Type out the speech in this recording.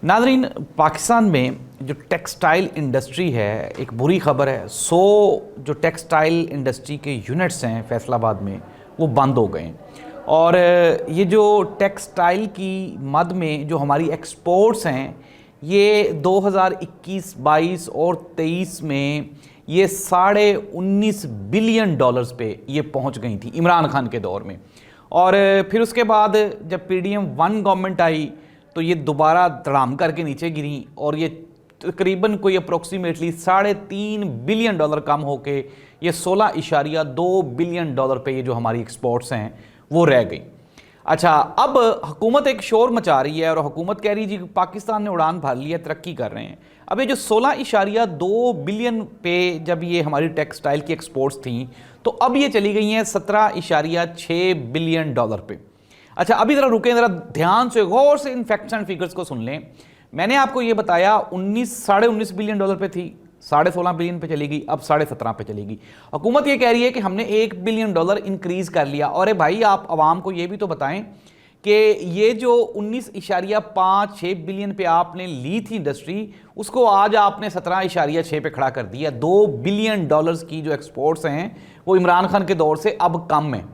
नाज़रीन, पाकिस्तान में जो टेक्सटाइल इंडस्ट्री है एक बुरी ख़बर है। 100 जो टेक्सटाइल इंडस्ट्री के यूनिट्स हैं फैसलाबाद में वो बंद हो गए हैं। और ये जो टेक्सटाइल की मद में जो हमारी एक्सपोर्ट्स हैं ये 2021, 22 और 23 में ये $19.5 बिलियन पे ये पहुंच गई थी इमरान खान के दौर में। और फिर उसके बाद जब PDM 1 गवर्नमेंट आई तो ये दोबारा धड़ाम करके नीचे गिरी और ये तकरीबन कोई अप्रोक्सीमेटली $3.5 बिलियन कम होके ये $16.2 बिलियन पे ये जो हमारी एक्सपोर्ट्स हैं वो रह गई। अच्छा, अब हुकूमत एक शोर मचा रही है और हुकूमत कह रही है जी पाकिस्तान ने उड़ान भर ली है, तरक्की कर रहे हैं। अब ये जो $16.2 बिलियन पे जब ये हमारी टेक्सटाइल की एक्सपोर्ट्स थी तो अब ये चली गई हैं $17.6 बिलियन पे। अच्छा, अभी ज़रा रुकें, ज़रा ध्यान से गौर से इन फैक्ट्स एंड फिगर्स को सुन लें। मैंने आपको ये बताया 19 बिलियन पे थी, $16.5 बिलियन पे चली गई, अब 17.5 पे चलेगी। हुकूमत ये कह रही है कि हमने $1 बिलियन इंक्रीज़ कर लिया। और भाई, आप आवाम को ये भी तो बताएं कि ये जो 19.56 बिलियन पे आपने ली थी इंडस्ट्री, उसको आज आपने 17.6 पे खड़ा कर दिया। $2 बिलियन की जो एक्सपोर्ट्स हैं वो इमरान खान के दौर से अब कम है।